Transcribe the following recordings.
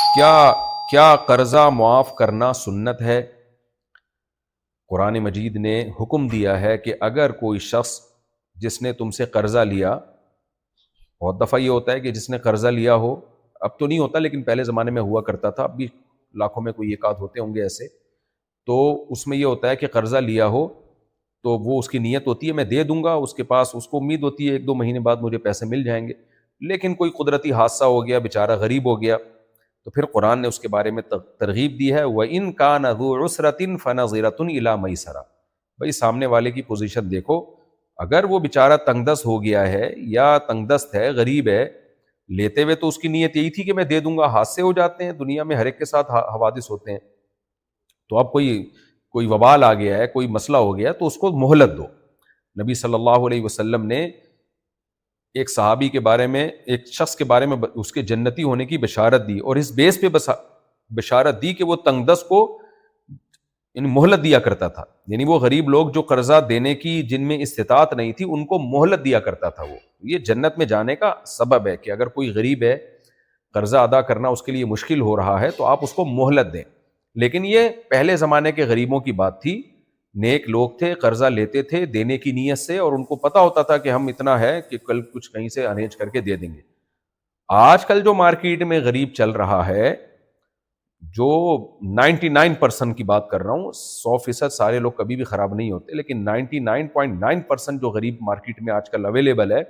کیا کیا قرضہ معاف کرنا سنت ہے؟ قرآن مجید نے حکم دیا ہے کہ اگر کوئی شخص جس نے تم سے قرضہ لیا، بہت دفعہ یہ ہوتا ہے کہ جس نے قرضہ لیا ہو، اب تو نہیں ہوتا لیکن پہلے زمانے میں ہوا کرتا تھا، اب بھی لاکھوں میں کوئی ایک آدھ ہوتے ہوں گے ایسے، تو اس میں یہ ہوتا ہے کہ قرضہ لیا ہو تو وہ اس کی نیت ہوتی ہے میں دے دوں گا، اس کے پاس اس کو امید ہوتی ہے 1-2 مہینے بعد مجھے پیسے مل جائیں گے، لیکن کوئی قدرتی حادثہ ہو گیا، بیچارہ غریب ہو گیا، تو پھر قرآن نے اس کے بارے میں ترغیب دی ہے، وَإِن كَانَ ذُو عُسْرَةٍ فَنَظِرَةٌ إِلَىٰ مَيْسَرَةٍ، بھائی سامنے والے کی پوزیشن دیکھو، اگر وہ بیچارہ تنگ دست ہو گیا ہے یا تنگ دست ہے، غریب ہے، لیتے ہوئے تو اس کی نیت یہی تھی کہ میں دے دوں گا، حادثے ہو جاتے ہیں دنیا میں، ہر ایک کے ساتھ حوادث ہوتے ہیں، تو اب کوئی وبال آ گیا ہے، کوئی مسئلہ ہو گیا تو اس کو مہلت دو۔ نبی صلی اللہ علیہ وسلم نے ایک صحابی کے بارے میں، ایک شخص کے بارے میں اس کے جنتی ہونے کی بشارت دی، اور اس بیس پہ بشارت دی کہ وہ تنگ دست کو مہلت دیا کرتا تھا، یعنی وہ غریب لوگ جو قرضہ دینے کی جن میں استطاعت نہیں تھی ان کو مہلت دیا کرتا تھا، وہ یہ جنت میں جانے کا سبب ہے کہ اگر کوئی غریب ہے، قرضہ ادا کرنا اس کے لیے مشکل ہو رہا ہے تو آپ اس کو مہلت دیں۔ لیکن یہ پہلے زمانے کے غریبوں کی بات تھی، نیک لوگ تھے، قرضہ لیتے تھے دینے کی نیت سے، اور ان کو پتہ ہوتا تھا کہ ہم اتنا ہے کہ کل کچھ کہیں سے ارینج کر کے دے دیں گے۔ آج کل جو مارکیٹ میں غریب چل رہا ہے، جو 99% کی بات کر رہا ہوں، 100% سارے لوگ کبھی بھی خراب نہیں ہوتے، لیکن 99.9% جو غریب مارکیٹ میں آج کل اویلیبل ہے،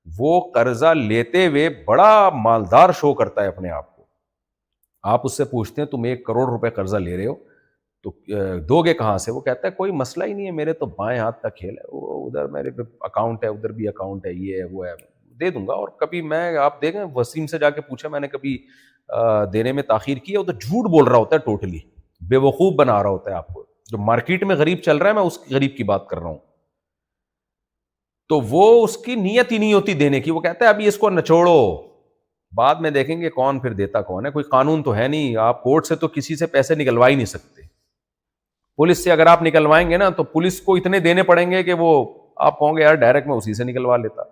وہ قرضہ لیتے ہوئے بڑا مالدار شو کرتا ہے اپنے آپ کو۔ آپ اس سے پوچھتے ہیں تم 1 کروڑ روپے قرضہ لے رہے ہو تو دو گے کہاں سے؟ وہ کہتا ہے کوئی مسئلہ ہی نہیں ہے، میرے تو بائیں ہاتھ کا کھیل ہے، وہ ادھر میرے پہ اکاؤنٹ ہے، ادھر بھی اکاؤنٹ ہے، یہ ہے وہ ہے، دے دوں گا۔ اور کبھی میں، آپ دیکھیں وسیم سے جا کے پوچھا میں نے کبھی دینے میں تاخیر کی ہے، وہ تو جھوٹ بول رہا ہوتا ہے، ٹوٹلی بے وقوف بنا رہا ہوتا ہے آپ کو۔ جو مارکیٹ میں غریب چل رہا ہے میں اس غریب کی بات کر رہا ہوں، تو وہ اس کی نیت ہی نہیں ہوتی دینے کی، وہ کہتا ہے ابھی اس کو نچوڑو، بعد میں دیکھیں گے کون پھر دیتا کون ہے۔ کوئی قانون تو ہے نہیں، آپ کورٹ سے تو کسی سے پیسے نکلوا ہی نہیں سکتے، پولیس سے اگر آپ نکلوائیں گے نا تو پولیس کو اتنے دینے پڑیں گے کہ وہ آپ کہوں گے یار ڈائریکٹ میں اسی سے نکلوا لیتا۔